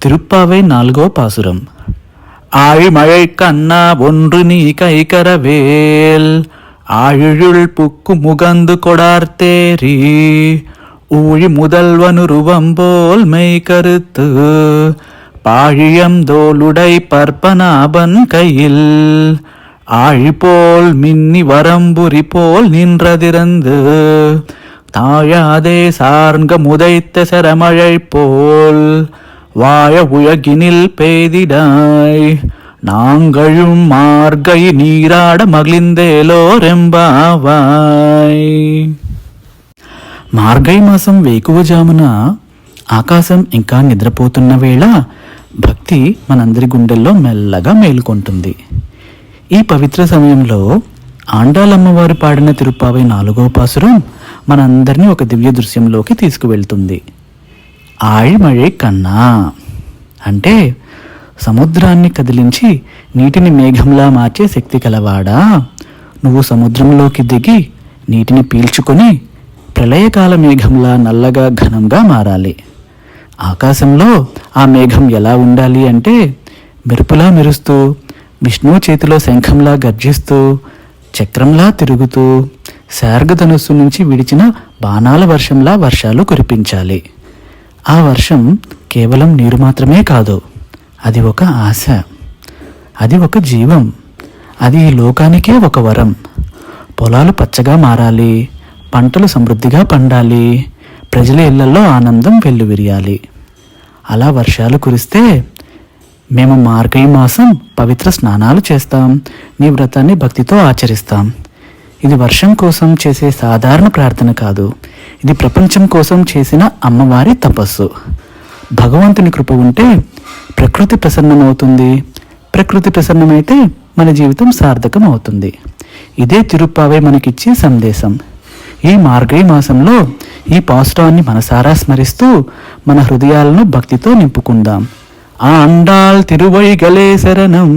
திருப்பாவை 4వ பாசுரம். ஆழிமழை கண்ணா ஒன்று நீ கைகரவேல் ஆழியுள் புக்கு முகந்து கொடார்த்தேரி ஊழி முதல்வனுருவம்போல் மெய் கருத்து பாழியம் தோளுடை பற்பனாபன் கையில் ஆழிபோல் மின்னி வரம்புரி போல் நின்றதிறந்து தாழாதே சார்ங்க முதைத்த சரமழை போல் வாய உலகினில் பெய்திடாய் நாங்களும் మార్గై నీరాడ మగిలిందేలోరెంబావాయ్. మార్గై మాసం వేకువజామున ఆకాశం ఇంకా నిద్రపోతున్న వేళ భక్తి మనందరి గుండెల్లో మెల్లగా మేలుకొంటుంది. ఈ పవిత్ర సమయంలో ఆండాలమ్మవారు పాడిన తిరుప్పావై 4వ పాసురం మనందరినీ ఒక దివ్య దృశ్యంలోకి తీసుకువెళ్తుంది. ఆழிమழை కన్నా అంటే సముద్రాన్ని కదిలించి నీటిని మేఘంలా మార్చే శక్తి కలవాడా, నువ్వు సముద్రంలోకి దిగి నీటిని పీల్చుకొని ప్రళయకాల మేఘంలా నల్లగా ఘనంగా మారాలి. ఆకాశంలో ఆ మేఘం ఎలా ఉండాలి అంటే మెరుపులా మెరుస్తూ, విష్ణువు చేతిలో శంఖంలా గర్జిస్తూ, చక్రంలా తిరుగుతూ, శార్గధనుస్సు నుంచి విడిచిన బాణాల వర్షంలా వర్షాలు కురిపించాలి. ఆ వర్షం కేవలం నీరు మాత్రమే కాదు, అది ఒక ఆశ, అది ఒక జీవం, అది ఈ లోకానికే ఒక వరం. పొలాలు పచ్చగా మారాలి, పంటలు సమృద్ధిగా పండాలి, ప్రజల ఇళ్లలో ఆనందం వెల్లువిరియాలి. అలా వర్షాలు కురిస్తే మేము మార్గై మాసం పవిత్ర స్నానాలు చేస్తాం, నీ వ్రతాన్ని భక్తితో ఆచరిస్తాం. ఇది వర్షం కోసం చేసే సాధారణ ప్రార్థన కాదు, ఇది ప్రపంచం కోసం చేసిన అమ్మవారి తపస్సు. భగవంతుని కృప ఉంటే ప్రకృతి ప్రసన్నమవుతుంది, ప్రకృతి ప్రసన్నమైతే మన జీవితం సార్థకం అవుతుంది. ఇదే తిరుప్పావై మనకిచ్చే సందేశం. ఈ మార్గై మాసంలో ఈ పాసురాన్ని మనసారా స్మరిస్తూ మన హృదయాలను భక్తితో నింపుకుందాం. ఆండాల్ తిరువైగలే శరణం.